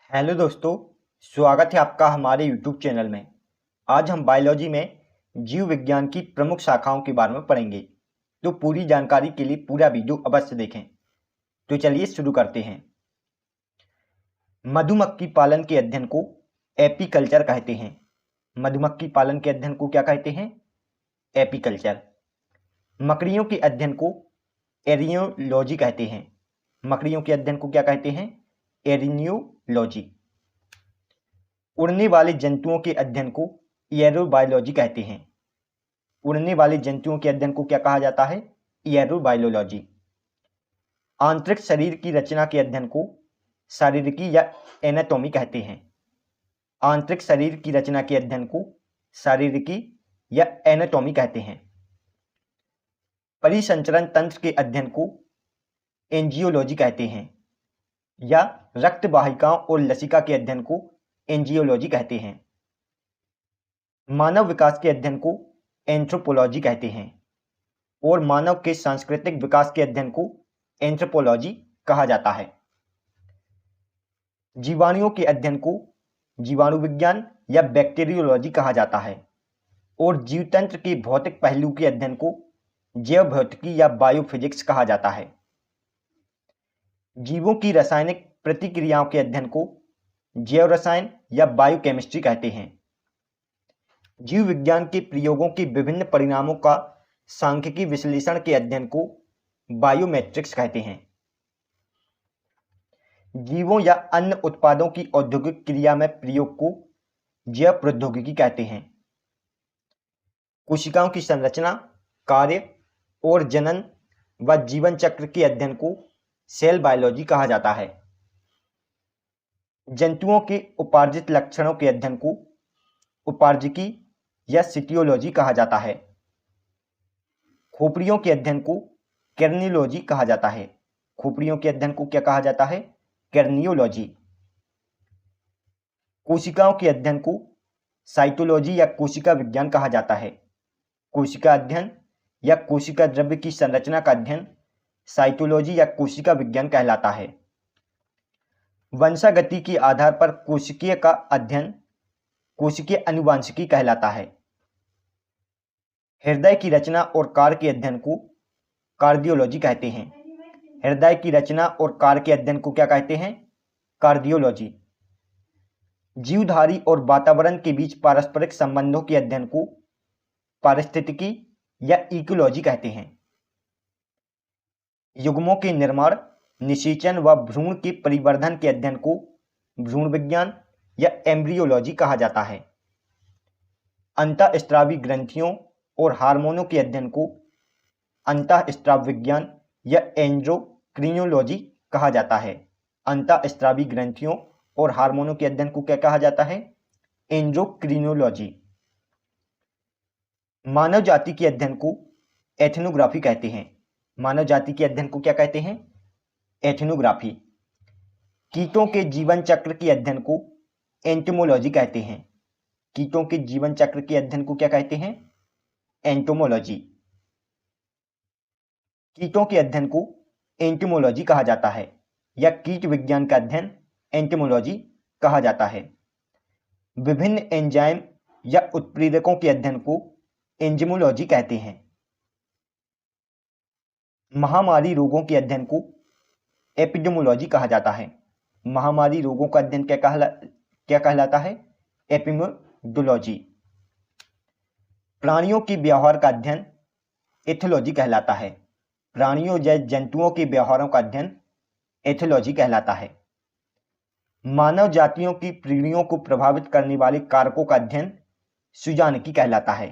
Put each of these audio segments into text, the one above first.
Hello दोस्तों, स्वागत है आपका हमारे यूट्यूब चैनल में। आज हम बायोलॉजी में जीव विज्ञान की प्रमुख शाखाओं के बारे में पढ़ेंगे। तो पूरी जानकारी के लिए पूरा वीडियो अवश्य देखें। तो चलिए शुरू करते हैं। मधुमक्खी पालन के अध्ययन को एपीकल्चर कहते हैं। मधुमक्खी पालन के अध्ययन को क्या कहते हैं? एपीकल्चर। मकड़ियों के अध्ययन को एरियोलॉजी कहते हैं। मकड़ियों के अध्ययन को क्या कहते हैं? एरियोलॉजी। उड़ने वाले जंतुओं के अध्ययन को एयरोबायोलॉजी कहते हैं। उड़ने वाले जंतुओं के अध्ययन को क्या कहा जाता है? एयरोबायोलॉजी। आंतरिक शरीर की रचना के अध्ययन को शारीरिकी या एनाटॉमी कहते हैं। आंतरिक शरीर की रचना के अध्ययन को शारीरिकी या एनाटॉमी कहते हैं। परिसंचरण तंत्र के अध्ययन को एंजियोलॉजी कहते हैं या रक्त वाहिकाओं और लसिका के अध्ययन को एंजियोलॉजी कहते हैं। मानव विकास के अध्ययन को एंथ्रोपोलॉजी कहते हैं और मानव के सांस्कृतिक विकास के अध्ययन को एंथ्रोपोलॉजी कहा जाता है। जीवाणुओं के अध्ययन को जीवाणु विज्ञान या बैक्टीरियोलॉजी कहा जाता है और जीवतंत्र के भौतिक पहलू के अध्ययन को जैव भौतिकी या बायोफिजिक्स कहा जाता है। जीवों की रासायनिक प्रतिक्रियाओं के अध्ययन को जैव रसायन या बायोकेमिस्ट्री कहते हैं। जीव विज्ञान के प्रयोगों के विभिन्न परिणामों का सांख्यिकी विश्लेषण के अध्ययन को बायोमेट्रिक्स कहते हैं। जीवों या अन्य उत्पादों की औद्योगिक क्रिया में प्रयोग को जैव प्रौद्योगिकी कहते हैं। कोशिकाओं की संरचना, कार्य और जनन व जीवन चक्र के अध्ययन को सेल बायोलॉजी कहा जाता है। जंतुओं के उपार्जित लक्षणों के अध्ययन को उपार्जिकी या सिटियोलॉजी कहा जाता है। खोपड़ियों के अध्ययन को कैर्नियोलॉजी कहा जाता है। खोपड़ियों के अध्ययन को क्या कहा जाता है? कैर्नियोलॉजी। कोशिकाओं के अध्ययन को साइटोलॉजी या कोशिका विज्ञान कहा जाता है। कोशिका अध्ययन या कोशिका द्रव्य की संरचना का अध्ययन साइटोलॉजी या कोशिका विज्ञान कहलाता है। वंशागति के आधार पर कोशिकीय का अध्ययन कोशिकीय अनुवांशिकी कहलाता है। हृदय की रचना और कार्य के अध्ययन को कार्डियोलॉजी कहते हैं। हृदय की रचना और कार्य के अध्ययन को क्या कहते हैं? कार्डियोलॉजी। जीवधारी और वातावरण के बीच पारस्परिक संबंधों के अध्ययन को पारिस्थितिकी या इकोलॉजी कहते हैं। युग्मों के निर्माण, निषेचन व भ्रूण के परिवर्धन के अध्ययन को भ्रूण विज्ञान या एम्ब्रियोलॉजी कहा जाता है। अंतःस्रावी ग्रंथियों और हार्मोनों के अध्ययन को अंतःस्राव विज्ञान या एंडोक्रिनोलॉजी कहा जाता है। अंतःस्रावी ग्रंथियों और हार्मोनों के अध्ययन को क्या कहा जाता है? एंडोक्रिनोलॉजी। मानव जाति के अध्ययन को एथनोग्राफी कहते हैं। मानव जाति के अध्ययन को क्या कहते हैं? एथनोग्राफी। कीटों के जीवन चक्र के अध्ययन को एंटोमोलॉजी कहते हैं। कीटों के जीवन चक्र के अध्ययन को क्या कहते हैं? एंटोमोलॉजी। कीटों के अध्ययन को एंटोमोलॉजी कहा जाता है या कीट विज्ञान का अध्ययन एंटोमोलॉजी कहा जाता है। विभिन्न एंजाइम या उत्प्रेरकों के अध्ययन को एंजाइमोलॉजी कहते हैं। महामारी रोगों के अध्ययन को एपिडेमोलॉजी कहा जाता है। महामारी रोगों का अध्ययन क्या कहलाता है? एपिडेमोलॉजी। प्राणियों के व्यवहार का अध्ययन एथोलॉजी कहलाता है। प्राणियों या जंतुओं के व्यवहारों का अध्ययन एथोलॉजी कहलाता है। मानव जातियों की पीढ़ियों को प्रभावित करने वाले कारकों का अध्ययन सुजानकी कहलाता है।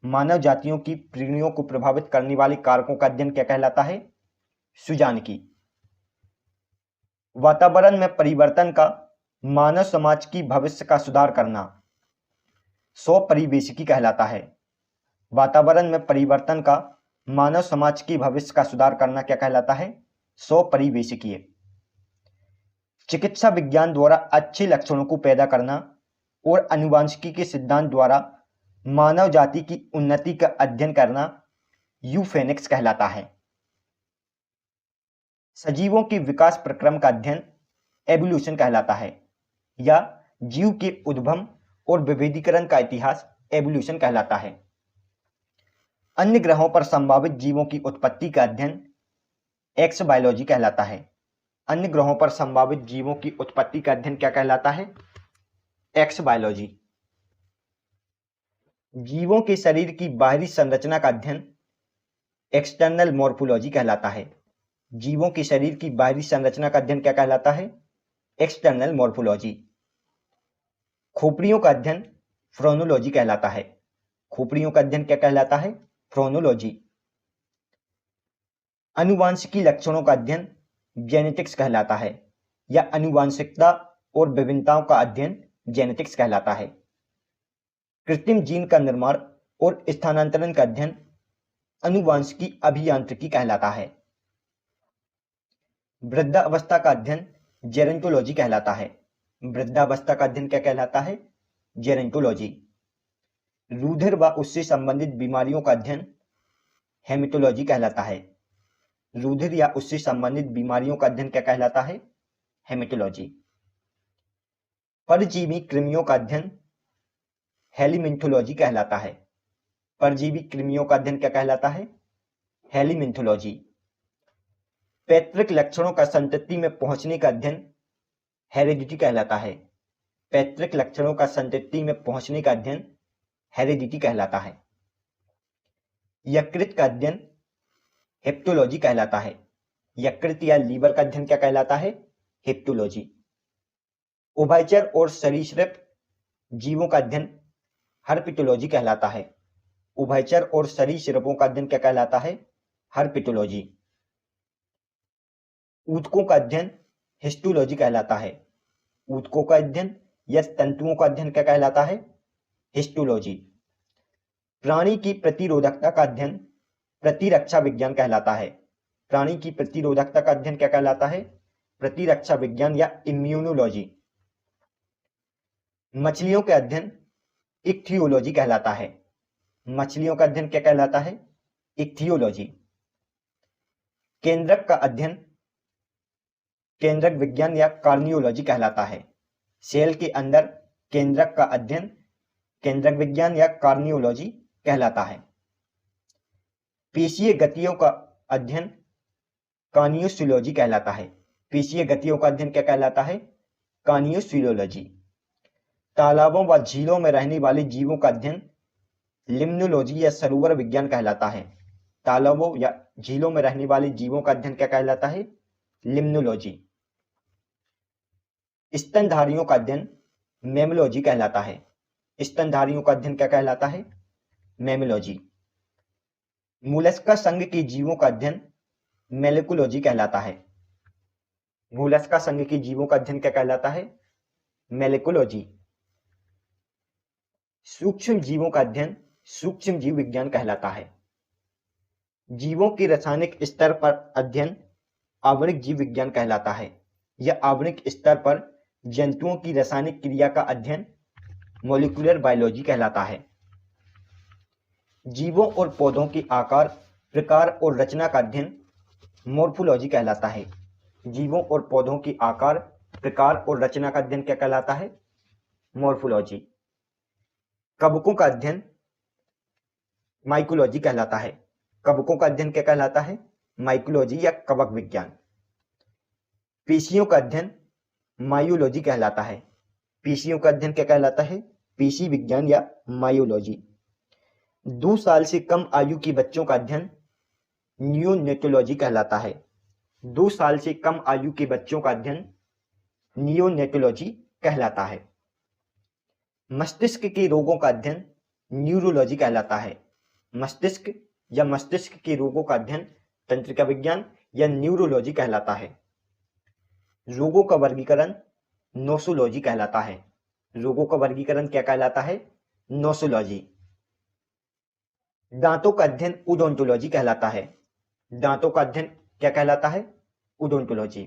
मानव जातियों की पीढ़ियों को प्रभावित करने वाले कारकों का अध्ययन क्या कहलाता है? सुजानकी। वातावरण में परिवर्तन का मानव समाज की भविष्य का सुधार करना स्वपरिवेशिकी कहलाता है। वातावरण में परिवर्तन का मानव समाज की भविष्य का सुधार करना क्या कहलाता है? स्वपरिवेशिकीय। चिकित्सा विज्ञान द्वारा अच्छे लक्षणों को पैदा करना और आनुवंशिकी के सिद्धांत द्वारा मानव जाति की उन्नति का अध्ययन करना यूफेनिक्स कहलाता है। सजीवों के विकास प्रक्रम का अध्ययन एवोल्यूशन कहलाता है। या जीव के उद्भव और विभेदीकरण का इतिहास एवोल्यूशन कहलाता है। अन्य ग्रहों पर संभावित जीवों की उत्पत्ति का अध्ययन एक्स बायोलॉजी कहलाता है। अन्य ग्रहों पर संभावित जीवों की उत्पत्ति का अध्ययन क्या कहलाता है? X biology. जीवों के शरीर की बाहरी संरचना का अध्ययन एक्सटर्नल मॉर्फोलॉजी कहलाता है। जीवों के शरीर की बाहरी संरचना का अध्ययन क्या कहलाता है? External morphology. खोपड़ियों का अध्ययन फ्रोनोलॉजी कहलाता है। खोपड़ियों का अध्ययन क्या कहलाता है? फ्रोनोलॉजी। आनुवांशिकी लक्षणों का अध्ययन जेनेटिक्स कहलाता है, या आनुवांशिकता और विभिन्नताओं का अध्ययन जेनेटिक्स कहलाता है। कृत्रिम जीन का निर्माण और स्थानांतरण का अध्ययन आनुवांशिकी अभियांत्रिकी कहलाता है। वृद्धावस्था का अध्ययन जेरोंटोलॉजी कहलाता है। वृद्धावस्था का अध्ययन क्या कहलाता है? जेरोंटोलॉजी। रुधिर व उससे संबंधित बीमारियों का अध्ययन हेमेटोलॉजी कहलाता है। रुधिर या उससे संबंधित बीमारियों का अध्ययन क्या कहलाता है? हेमेटोलॉजी। परजीवी कृमियों का अध्ययन हेलिमिन्थोलॉजी कहलाता है। परजीवी कृमियों का अध्ययन क्या कहलाता है? हेलिमिन्थोलॉजी। पैतृक लक्षणों का संतति में पहुंचने का अध्ययन हेरेडिटी कहलाता है। पैतृक लक्षणों का संतति में पहुंचने का अध्ययन हेरेडिटी कहलाता है। यकृत का अध्ययन हेप्टोलॉजी कहलाता है। यकृत या लीवर का अध्ययन क्या कहलाता है? हेप्टोलॉजी। उभयचर और सरीसृप जीवों का अध्ययन हर्पिटोलॉजी कहलाता है। उभयचर और सरीसृपों का अध्ययन क्या कहलाता है? हर्पिटोलॉजी। ऊतकों का अध्ययन हिस्टोलॉजी कहलाता है। ऊतकों का अध्ययन या तंतुओं का अध्ययन क्या कहलाता है? हिस्टोलॉजी। प्राणी की प्रतिरोधकता का अध्ययन प्रतिरक्षा विज्ञान कहलाता है। प्राणी की प्रतिरोधकता का अध्ययन क्या कहलाता है? प्रतिरक्षा विज्ञान या इम्यूनोलॉजी। मछलियों का अध्ययन इक्थियोलॉजी कहलाता है। मछलियों का अध्ययन क्या कहलाता है? इक्थियोलॉजी। केंद्रक का अध्ययन केंद्रक विज्ञान या कार्नियोलॉजी कहलाता है। सेल के अंदर केंद्रक का अध्ययन केंद्रक विज्ञान या कार्नियोलॉजी कहलाता है। पेशीय गतियों का अध्ययन कानियोसियोलॉजी कहलाता है। पेशीय गतियों का अध्ययन क्या कहलाता है? कानियोसियोलॉजी। तालाबों व झीलों में रहने वाले जीवों का अध्ययन लिम्नोलॉजी या सरोवर विज्ञान कहलाता है। तालाबों या झीलों में रहने वाले जीवों का अध्ययन क्या कहलाता है? लिम्नोलॉजी। स्तनधारियों का अध्ययन मैमोलॉजी कहलाता है। स्तनधारियों का अध्ययन क्या कहलाता है? मैमोलॉजी। मोलस्का संघ के जीवों का अध्ययन मोलेकुलॉजी कहलाता है। मोलस्का संघ के जीवों का अध्ययन क्या कहलाता है? मोलेकुलॉजी। सूक्ष्म जीवों का अध्ययन सूक्ष्म जीव विज्ञान कहलाता है। जीवों के रासायनिक स्तर पर अध्ययन आवरणिक जीव विज्ञान कहलाता है, या आवरणिक स्तर पर जंतुओं की रासायनिक क्रिया का अध्ययन मॉलिक्यूलर बायोलॉजी कहलाता है। जीवों और पौधों के आकार, प्रकार और रचना का अध्ययन मॉर्फोलॉजी कहलाता है। जीवों और पौधों के आकार, प्रकार और रचना का अध्ययन क्या कहलाता है? मॉर्फोलॉजी। कवकों का अध्ययन माइकोलॉजी कहलाता है। कवकों का अध्ययन क्या कहलाता है? माइकोलॉजी या कवक विज्ञान। पेशियों का अध्ययन मायोलॉजी कहलाता है। पेशियों का अध्ययन क्या कहलाता है? पेशी विज्ञान या मायोलॉजी। 2 साल से कम आयु के बच्चों का अध्ययन नियोनेटोलॉजी कहलाता है। 2 साल से कम आयु के बच्चों का अध्ययन नियोनेटोलॉजी कहलाता है। मस्तिष्क के रोगों का अध्ययन न्यूरोलॉजी कहलाता है। मस्तिष्क या मस्तिष्क के रोगों का अध्ययन तंत्रिका विज्ञान या न्यूरोलॉजी कहलाता है। रोगों का वर्गीकरण नोसोलॉजी कहलाता है। रोगों का वर्गीकरण क्या कहलाता है? नोसोलॉजी। दांतों का अध्ययन ओडोंटोलॉजी कहलाता है। दांतों का अध्ययन क्या कहलाता है? ओडोंटोलॉजी।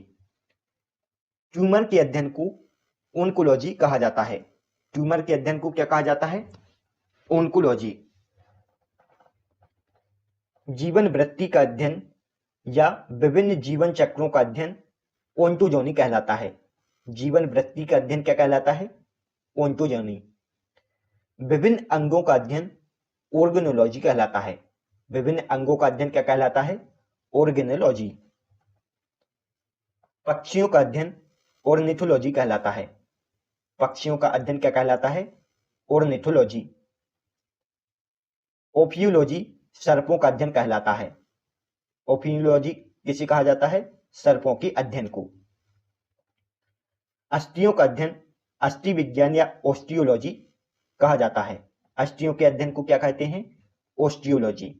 ट्यूमर के अध्ययन को ओन्कोलॉजी कहा जाता है। ट्यूमर के अध्ययन को क्या कहा जाता है? ओन्कोलॉजी। जीवन वृत्ति का अध्ययन या विभिन्न जीवन चक्रों का अध्ययन ओंटोजोनी कहलाता है। जीवन वृत्ति का अध्ययन क्या कहलाता है? ओंटोजनी। विभिन्न अंगों का अध्ययन ऑर्गेनोलॉजी कहलाता है। विभिन्न अंगों का अध्ययन क्या कहलाता है? ऑर्गेनोलॉजी। पक्षियों का अध्ययन ऑर्निथोलॉजी कहलाता है। पक्षियों का अध्ययन क्या कहलाता है? ऑर्निथोलॉजी। ओफियोलॉजी सर्पों का अध्ययन कहलाता है। ओफियोलॉजी किसे कहा जाता है? सर्पों के अध्ययन को। अस्थियों का अध्ययन अस्थि विज्ञान या ओस्टियोलॉजी कहा जाता है। अस्थियों के अध्ययन को क्या कहते हैं? ओस्टियोलॉजी।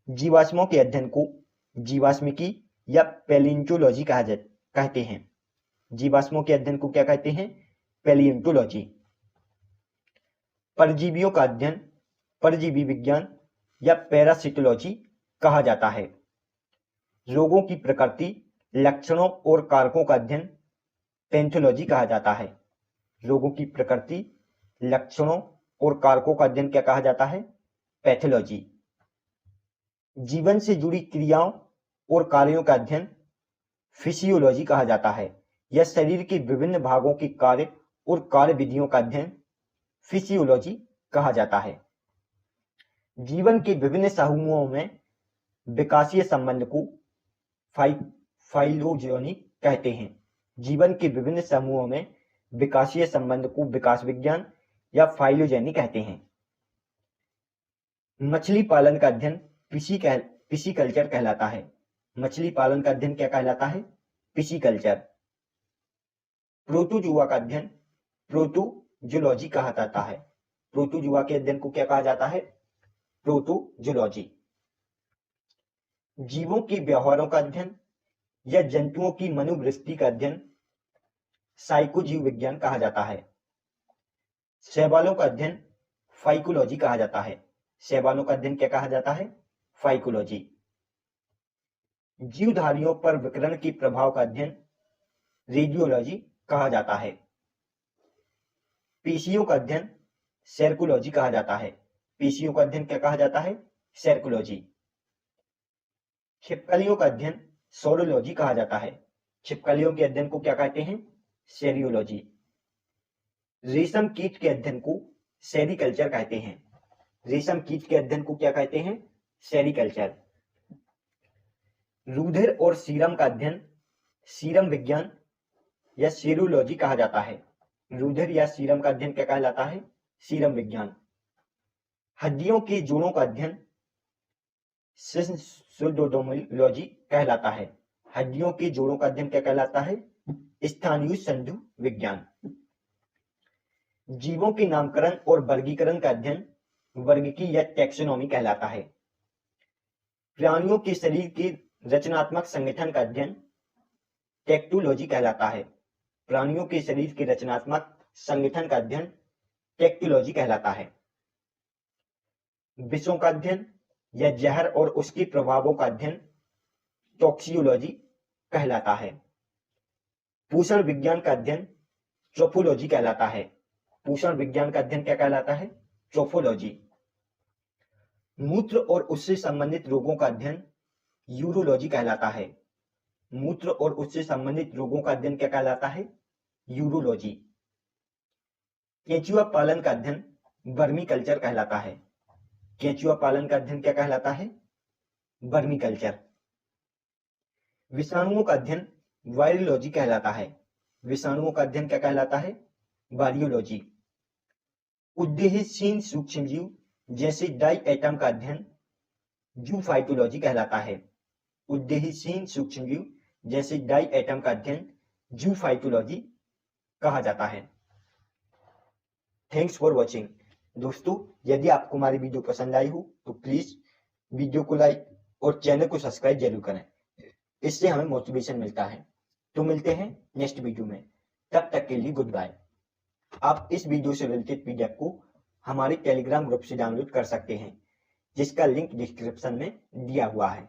जीवाश्मों के अध्ययन को जीवाश्मिकी या पैलियोंटोलॉजी कहते हैं। जीवाश्मों के अध्ययन को क्या कहते हैं? पैलियोंटोलॉजी। परजीवियों का अध्ययन परजीवी विज्ञान या पैरासिटोलॉजी कहा जाता है। रोगों की प्रकृति, लक्षणों और कारकों का अध्ययन पैथोलॉजी कहा जाता है। रोगों की प्रकृति, लक्षणों और कारकों का अध्ययन क्या कहा जाता है? पैथोलॉजी। जीवन से जुड़ी क्रियाओं और कार्यों का अध्ययन फिजियोलॉजी कहा जाता है। यह शरीर के विभिन्न भागों के कार्य और कार्य विधियों का अध्ययन फिजियोलॉजी कहा जाता है। जीवन के विभिन्न समूहों में विकासीय संबंध को फाइलोजेनी कहते हैं। जीवन के विभिन्न समूहों में विकासीय संबंध को विकास विज्ञान या फाइलोजेनी कहते हैं। मछली पालन का अध्ययन पिसीकल्चर कहलाता है। मछली पालन का अध्ययन क्या कहलाता है? पिसीकल्चर। प्रोटोजुआ का अध्ययन प्रोटोजोलॉजी कहा जाता है। प्रोटोजुआ के अध्ययन को क्या कहा जाता है? प्रोटोजोलॉजी। जीवों के व्यवहारों का अध्ययन या जंतुओं की मनोवृत्ति का अध्ययन साइकोजीव विज्ञान कहा जाता है। शैवालों का अध्ययन फाइकोलॉजी कहा जाता है। शैवालों का अध्ययन क्या कहा जाता है? फाइकोलॉजी। जीवधारियों पर विकिरण के प्रभाव का अध्ययन रेडियोलॉजी कहा जाता है। पेशियों का अध्ययन सेर्कोलॉजी कहा जाता है। पेशियों का अध्ययन क्या कहा जाता है? सेर्कोलॉजी। छिपकलियों का अध्ययन सोरोलॉजी कहा जाता है। छिपकलियों के अध्ययन को क्या कहते हैं? सेरियोलॉजी। रेशम कीट के अध्ययन को सेरिकल्चर कहते हैं। रेशम कीट के अध्ययन को क्या कहते हैं? सेरिकल्चर। रुधिर और सीरम का अध्ययन सीरम विज्ञान या सेरोलॉजी कहा जाता है। रुधिर या सीरम का अध्ययन क्या कहलाता है? सीरम विज्ञान। हड्डियों के जोड़ों का अध्ययन सिंसोडोमोलॉजी कहलाता है। हड्डियों के जोड़ों का अध्ययन क्या कहलाता है? स्थानीय संधि विज्ञान। जीवों के नामकरण और वर्गीकरण का अध्ययन वर्गीकी या टैक्सोनॉमी कहलाता है। प्राणियों के शरीर के रचनात्मक संगठन का अध्ययन टेक्टोलॉजी कहलाता है। प्राणियों के शरीर के रचनात्मक संगठन का अध्ययन टेक्टोलॉजी कहलाता है। विषों का अध्ययन या जहर और उसके प्रभावों का अध्ययन टॉक्सियोलॉजी कहलाता है। पोषण विज्ञान का अध्ययन ट्रोफोलॉजी कहलाता है। पोषण विज्ञान का अध्ययन क्या कहलाता है? ट्रोफोलॉजी। मूत्र और उससे संबंधित रोगों का अध्ययन यूरोलॉजी कहलाता है। मूत्र और उससे संबंधित रोगों का अध्ययन क्या कहलाता है? यूरोलॉजी। केंचुआ पालन का अध्ययन वर्मीकल्चर कहलाता है। केंचुआ पालन का अध्ययन क्या कहलाता है? वर्मीकल्चर। विषाणुओं का अध्ययन वायरोलॉजी कहलाता है। विषाणुओं का अध्ययन क्या कहलाता है? वायरोलॉजी। उद्देश्यहीन सूक्ष्मजीव जैसे डाई एटम का अध्ययन जूफाइटोलॉजी कहलाता है। उद्देश्यहीन सूक्ष्मजीव जैसे डाई एटम का अध्ययन जूफाइटोलॉजी कहा जाता है। Thanks for watching. दोस्तों, यदि आपको हमारी वीडियो पसंद आई हो तो प्लीज वीडियो को लाइक और चैनल को सब्सक्राइब जरूर करें। इससे हमें मोटिवेशन मिलता है। तो मिलते हैं नेक्स्ट वीडियो में। तब तक के लिए गुड बाय। आप इस वीडियो से रिलेटेड पीडीएफ को हमारे टेलीग्राम ग्रुप से डाउनलोड कर सकते हैं, जिसका लिंक डिस्क्रिप्शन में दिया हुआ है।